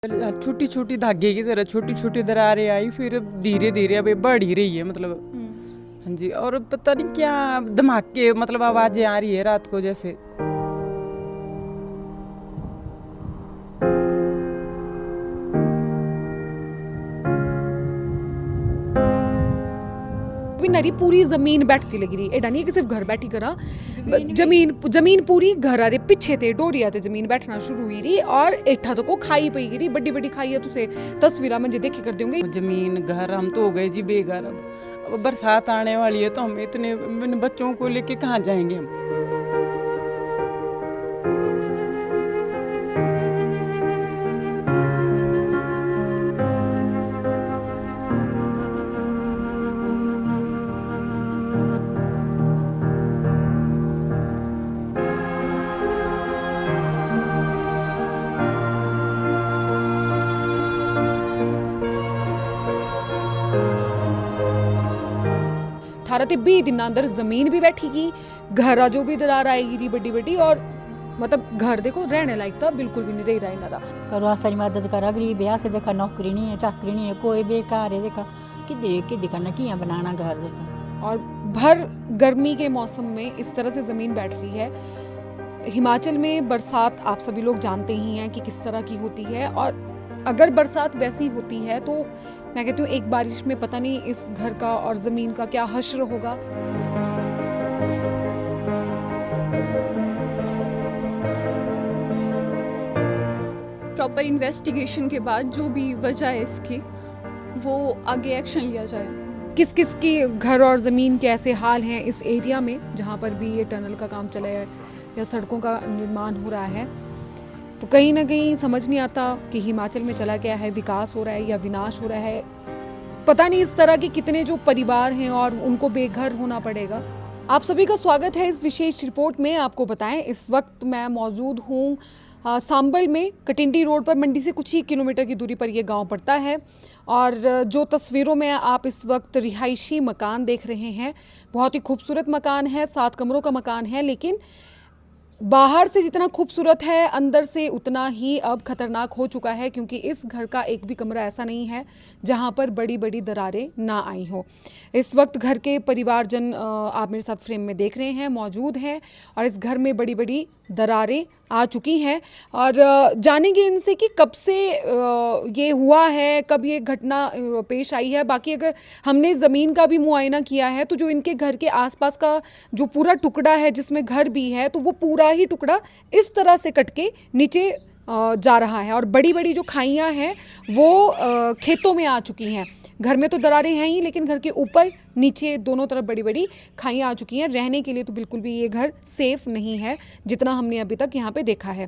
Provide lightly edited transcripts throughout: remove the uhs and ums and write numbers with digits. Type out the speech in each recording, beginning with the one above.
छोटी छोटी धागे की तरह छोटी छोटी दरारें आई, फिर धीरे धीरे अब ये बढ़ ही रही है मतलब। हाँ जी, और पता नहीं क्या धमाके मतलब आवाजें आ रही है रात को जैसे। भी नरी पूरी जमीन बैठती लगी रही। एडा नहीं कि सिर्फ घर बैठी करा, जमीन पूरी घर आरे पीछे थे डोरिया ते जमीन बैठना शुरू हुई रही और एठा तो को खाई पई गिरी, बड़ी बड़ी खाई है। तुसे तस्वीर में देखी कर दोगे जमीन घर हम तो हो गए जी बेघर। अब बरसात आने वाली है तो हम इतने बच्चों को लेके कहाँ जाएंगे हम। अठारह ते 20 दिन अंदर जमीन भी बैठीगी, घर जो भी दरार आएगी बड़ी बड़ी, और मतलब घर देखो रहने लायक था बिल्कुल भी नहीं रही रहा इनारा। करो असरी मदद करा, गरीब है से देखा नौकरी नहीं है चाकरी नहीं है, कोई बेकार है देखा कि दिखाना किया बनाना घर देखा। और भर गर्मी के मौसम में इस तरह से ज़मीन बैठ रही है। हिमाचल में बरसात आप सभी लोग जानते ही हैं कि किस तरह की होती है, और अगर बरसात वैसी होती है तो मैं कहती हूँ एक बारिश में पता नहीं इस घर का और ज़मीन का क्या हश्र होगा। प्रॉपर इन्वेस्टिगेशन के बाद जो भी वजह है इसकी, वो आगे एक्शन लिया जाए। किस किस की घर और ज़मीन के ऐसे हाल हैं इस एरिया में जहाँ पर भी ये टनल का काम चला है या सड़कों का निर्माण हो रहा है, तो कहीं ना कहीं समझ नहीं आता कि हिमाचल में चला क्या है, विकास हो रहा है या विनाश हो रहा है। पता नहीं इस तरह के कितने जो परिवार हैं और उनको बेघर होना पड़ेगा। आप सभी का स्वागत है इस विशेष रिपोर्ट में। आपको बताएं इस वक्त मैं मौजूद हूँ सांबल में, कटिंडी रोड पर, मंडी से कुछ ही किलोमीटर की दूरी पर यह गांव पड़ता है। और जो तस्वीरों में आप इस वक्त रिहायशी मकान देख रहे हैं, बहुत ही खूबसूरत मकान है, 7 कमरों का मकान है, लेकिन बाहर से जितना खूबसूरत है अंदर से उतना ही अब खतरनाक हो चुका है, क्योंकि इस घर का एक भी कमरा ऐसा नहीं है जहां पर बड़ी बड़ी दरारें ना आई हो। इस वक्त घर के परिवारजन आप मेरे साथ फ्रेम में देख रहे हैं मौजूद हैं, और इस घर में बड़ी बड़ी दरारें आ चुकी हैं। और जानेंगे इनसे कि कब से ये हुआ है, कब ये घटना पेश आई है। बाकी अगर हमने ज़मीन का भी मुआयना किया है तो जो इनके घर के आसपास का जो पूरा टुकड़ा है जिसमें घर भी है, तो वो पूरा ही टुकड़ा इस तरह से कट के नीचे जा रहा है, और बड़ी बड़ी जो खाइयाँ हैं वो खेतों में आ चुकी हैं। घर में तो दरारें हैं ही, लेकिन घर के ऊपर नीचे दोनों तरफ बड़ी बड़ी खाइयाँ आ चुकी हैं। रहने के लिए तो बिल्कुल भी ये घर सेफ नहीं है जितना हमने अभी तक यहाँ पे देखा है।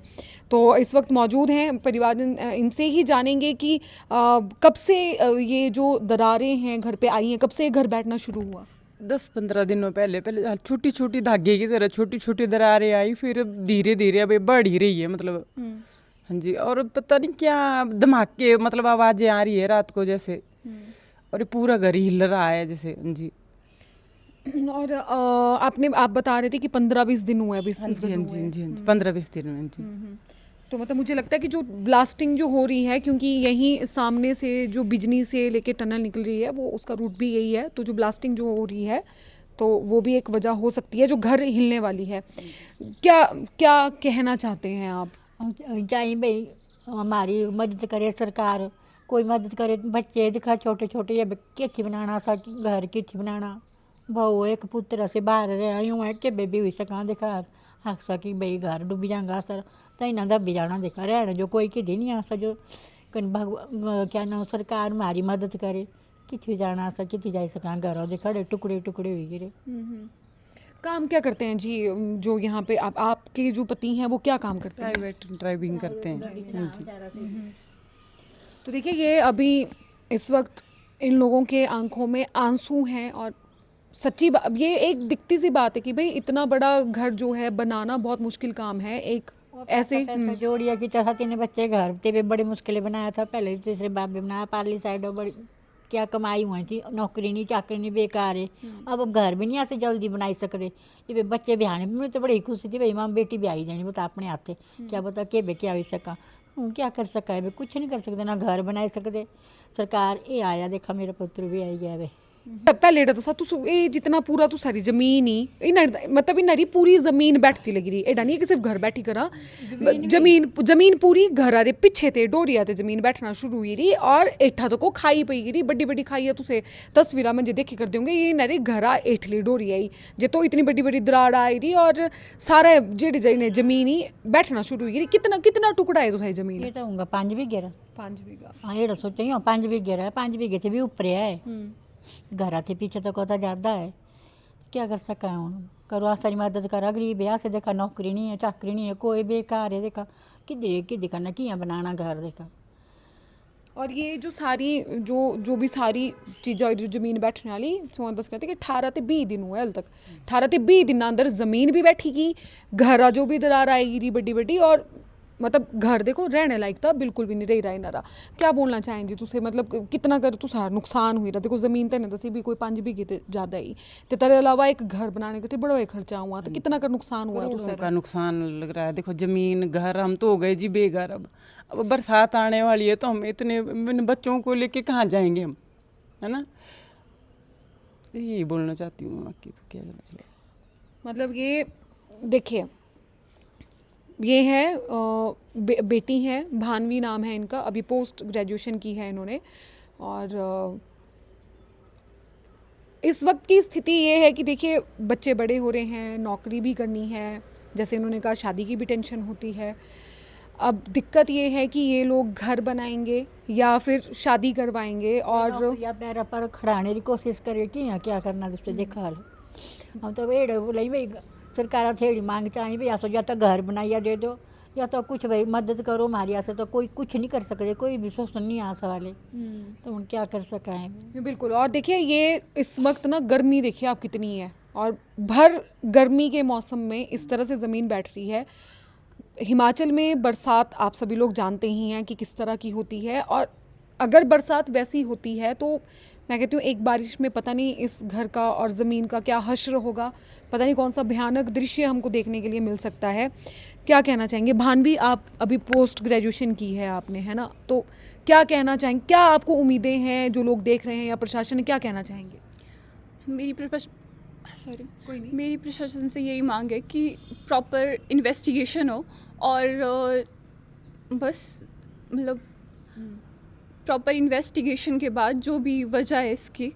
तो इस वक्त मौजूद हैं परिवार, इनसे ही जानेंगे कि कब से ये जो दरारें हैं घर पे आई हैं, कब से घर बैठना शुरू हुआ। 10-15 दिनों पहले छोटी छोटी धागे की तरह छोटी छोटी दरारें आई, फिर धीरे धीरे अब ये बढ़ ही रही है मतलब। हाँ जी, और पता नहीं क्या धमाके मतलब आवाजें आ रही है रात को जैसे, और ये पूरा घर ही हिल रहा है जैसे। हाँ जी, और आप बता रहे थे कि 15-20 दिन हुए अभी। हाँ जी, हाँ जी, हाँ जी, 15-20 दिन में जी। तो मतलब मुझे लगता है कि जो ब्लास्टिंग जो हो रही है, क्योंकि यहीं सामने से जो बिजनी से लेके टनल निकल रही है वो उसका रूट भी यही है, तो जो ब्लास्टिंग जो हो रही है तो वो भी एक वजह हो सकती है जो घर हिलने वाली है। क्या क्या कहना चाहते हैं आप? चाहिए भाई हमारी मदद करे सरकार, कोई मदद करे। बच्चे दिखा छोटे छोटे, ये किथी बनाना सा घर किथी बनाना। बहु एक पुत्र से बाहर रहा यूँ है कि बेबी हुई सका देखा हक सकी भाई घर डूबी जाएगा सर, तो इन्हें दबी जाना देखा रहना जो कोई किधी नहीं आसा जो क्या नाम सरकार हमारी मदद करे। किथी जाना सा किथी जा सका घर देखा टुकड़े टुकड़े हुई गिरे। काम क्या करते हैं जी जो यहाँ पे आपके जो पति हैं वो क्या काम करते हैं? प्राइवेट ड्राइविंग करते हैं। हाँ जी, तो देखिए ये अभी इस वक्त इन लोगों के आंखों में आंसू हैं, और सच्ची ये एक दिखती सी बात है कि भाई इतना बड़ा घर जो है बनाना बहुत मुश्किल काम है। एक ऐसे जोड़िया की तरह 3 बच्चे घर थे बड़ी मुश्किल बनाया था, पहले तीसरे बाप भी बनाया, पारली साइड बड़ी क्या कमाई हुई थी, नौकरी नहीं चाकरी नहीं बेकार है। अब घर भी नहीं ऐसे जल्दी बनाई सक रहे। ये बच्चे भी आने में तो बड़ी खुशी थी भाई माँ बेटी भी आई जानी बता अपने हाथे क्या बता के बे क्या हो सका। ਹੁਣ क्या कर सका है, कुछ नहीं कर सकते, ना घर बना सकते। सरकार ये आया, देखा मेरा पुत्र भी आई गया वे। पहले तो सा तू ये जितना पूरा तू सारी जमीन ही मतलब इनारी पूरी जमीन बैठती लगी रही। एडा नहीं कि सिर्फ घर बैठी करा, जमीन पूरी घर आरे पीछे ते डोरिया ते जमीन बैठना शुरू हुई रही और एठा तो को खाई पई गिरी, बड़ी बड़ी खाई है। तुसे तस्वीरा में जे देखी कर दोगे ये नारे घरा एठली डोरी आई जे तो इतनी बड़ी बड़ी दराड़ आई रही और सारा जेडी जने जमीन ही बैठना शुरू हुई रही। कितना कितना टुकड़ा है तुझे जमीन? ये तो होगा 5 बीघे रा। 5 बीघा। हाँ ये सोचो ही 5 बीघे रा, 5 बीघे से भी ऊपर है। घर आते पीछे तो कोता ज़्यादा है, क्या कर सका है। हूँ करो आ सारी मदद करा, गरीब है से देखा, नौकरी नहीं है, चाकरी नहीं है, कोई बेकार है, देखा किधर करना किया बनाना घर, देखा। और ये जो सारी जो भी सारी चीज़ें और जो जमीन बैठने वाली सोन दस कहते कि 18 ते 20 दिन हुए हाल तक। 18 ते 20 दिन अंदर जमीन भी बैठीगी, घर जो भी दरार आएगी बड़ी बड़ी, और मतलब घर देखो रहने लायक था बिल्कुल भी नहीं रही रहा इनारा। क्या बोलना चाहेंगे तुसे, मतलब कितना कर तू सारा नुकसान हुई रहा? देखो जमीन तो नहीं दसी भी कोई 5 बीघे ते ज़्यादा ही, ते तेरे अलावा एक घर बनाने के बड़ा एक खर्चा हुआ, तो कितना कर नुकसान हुआ तुसे? का नुकसान लग रहा है। देखो जमीन घर हम तो हो गए जी बेघर। अब बरसात आने वाली है तो हम इतने बच्चों को लेके कहाँ जाएंगे हम, है ना। यही बोलना चाहती हूँ, बाकी तो क्या चले। मतलब ये देखिए, ये है बेटी है, भानवी नाम है इनका, अभी पोस्ट ग्रेजुएशन की है इन्होंने। और इस वक्त की स्थिति ये है कि देखिए बच्चे बड़े हो रहे हैं, नौकरी भी करनी है, जैसे इन्होंने कहा शादी की भी टेंशन होती है। अब दिक्कत ये है कि ये लोग घर बनाएंगे या फिर शादी करवाएंगे और या पैरा पर खड़ाने की कोशिश करे कि यहाँ क्या करना दोस्तों देखा हाल। हम तो वेड़ बोले भाई सरकार थेड़ी मांग चाहिए भाई, या तो घर बनाइया दे दो या तो कुछ भाई मदद करो हमारी। से तो कोई कुछ नहीं कर सकते, कोई भी सोचन नहीं आस वाले, तो हम क्या कर सका है। बिल्कुल। और देखिए ये इस वक्त ना गर्मी देखिए आप कितनी है, और भर गर्मी के मौसम में इस तरह से ज़मीन बैठ रही है। हिमाचल में बरसात आप सभी लोग जानते ही हैं कि किस तरह की होती है, और अगर बरसात वैसी होती है तो मैं कहती हूँ एक बारिश में पता नहीं इस घर का और ज़मीन का क्या हश्र होगा, पता नहीं कौन सा भयानक दृश्य हमको देखने के लिए मिल सकता है। क्या कहना चाहेंगे भानवी? आप अभी पोस्ट ग्रेजुएशन की है आपने, है ना, तो क्या कहना चाहेंगे? क्या आपको उम्मीदें हैं जो लोग देख रहे हैं या प्रशासन, क्या कहना चाहेंगे? मेरी प्रशासन से यही मांग है कि प्रॉपर इन्वेस्टिगेशन हो और बस मतलब प्रॉपर इन्वेस्टिगेशन के बाद जो भी वजह है इसकी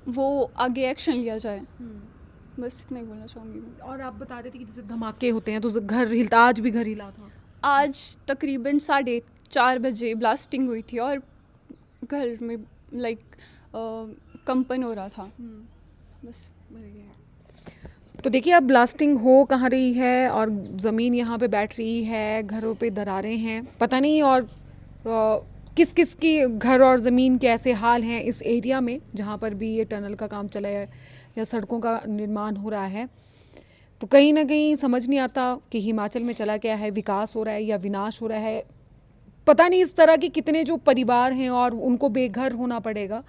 वो आगे एक्शन लिया जाए। बस इतना ही बोलना चाहूँगी मैं। और आप बता रहे थे कि जैसे धमाके होते हैं तो घर हिलता, आज भी घर हिला था। आज तकरीबन 4:30 बजे ब्लास्टिंग हुई थी और घर में लाइक कंपन हो रहा था। बस तो देखिए अब ब्लास्टिंग हो कहाँ रही है और ज़मीन यहाँ पे बैठ रही है, घरों पे दरारें हैं, पता नहीं और किस किस की घर और ज़मीन के ऐसे हाल हैं इस एरिया में जहाँ पर भी ये टनल का काम चला है या सड़कों का निर्माण हो रहा है। तो कहीं ना कहीं समझ नहीं आता कि हिमाचल में चला क्या है, विकास हो रहा है या विनाश हो रहा है। पता नहीं इस तरह के कितने जो परिवार हैं और उनको बेघर होना पड़ेगा।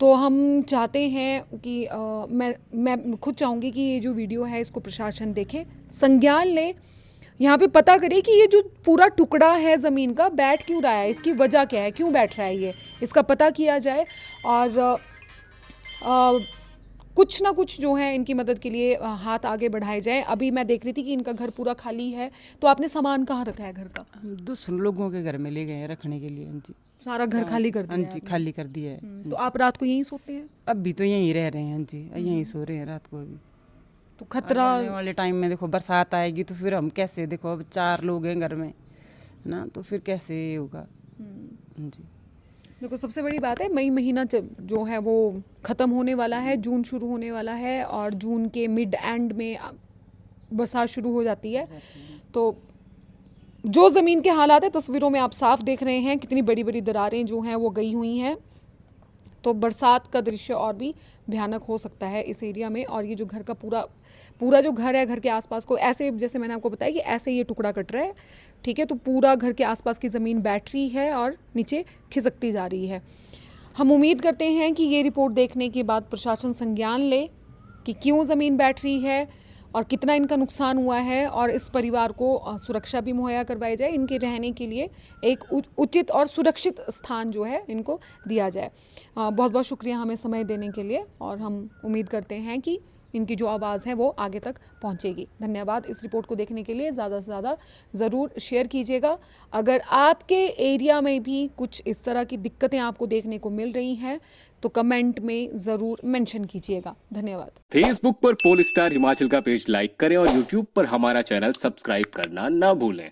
तो हम चाहते हैं कि मैं खुद चाहूँगी कि ये जो वीडियो है इसको प्रशासन देखे, संज्ञान ले, यहाँ पे पता करे कि ये जो पूरा टुकड़ा है ज़मीन का बैठ क्यों रहा है, इसकी वजह क्या है, क्यों बैठ रहा है ये, इसका पता किया जाए और कुछ ना कुछ जो है इनकी मदद के लिए हाथ आगे बढ़ाए जाए। अभी मैं देख रही थी कि इनका घर पूरा खाली है, तो आपने सामान कहाँ रखा है घर का? हम दूसरे लोगों के घर में ले गए हैं रखने के लिए। हाँ जी, सारा घर खाली कर दिया? हाँ जी, खाली कर दिया है। तो आप रात को यहीं सोते हैं? अभी तो यहीं रह रहे हैं। हाँ जी, यहीं सो रहे हैं रात को। अभी तो खतरा आने वाले टाइम में देखो बरसात आएगी तो फिर हम कैसे, देखो अब 4 लोग हैं घर में ना, तो फिर कैसे होगा। हाँ जी, देखो सबसे बड़ी बात है मई महीना जो है वो ख़त्म होने वाला है, जून शुरू होने वाला है और जून के मिड एंड में बरसात शुरू हो जाती है। तो जो ज़मीन के हालात है तस्वीरों में आप साफ देख रहे हैं, कितनी बड़ी बड़ी दरारें जो हैं वो गई हुई हैं। तो बरसात का दृश्य और भी भयानक हो सकता है इस एरिया में। और ये जो घर का पूरा जो घर है, घर के आसपास को ऐसे, जैसे मैंने आपको बताया कि ऐसे ये टुकड़ा कट रहा है, ठीक है, तो पूरा घर के आसपास की ज़मीन बैठ रही है और नीचे खिसकती जा रही है। हम उम्मीद करते हैं कि ये रिपोर्ट देखने के बाद प्रशासन संज्ञान ले कि क्यों ज़मीन बैठ रही है और कितना इनका नुकसान हुआ है, और इस परिवार को सुरक्षा भी मुहैया करवाई जाए, इनके रहने के लिए एक उचित और सुरक्षित स्थान जो है इनको दिया जाए। बहुत बहुत शुक्रिया हमें समय देने के लिए, और हम उम्मीद करते हैं कि इनकी जो आवाज़ है वो आगे तक पहुंचेगी। धन्यवाद। इस रिपोर्ट को देखने के लिए ज़्यादा से ज़्यादा ज़रूर शेयर कीजिएगा। अगर आपके एरिया में भी कुछ इस तरह की दिक्कतें आपको देखने को मिल रही हैं तो कमेंट में ज़रूर मेंशन कीजिएगा। धन्यवाद। फेसबुक पर पोल स्टार हिमाचल का पेज लाइक करें और यूट्यूब पर हमारा चैनल सब्सक्राइब करना ना भूलें।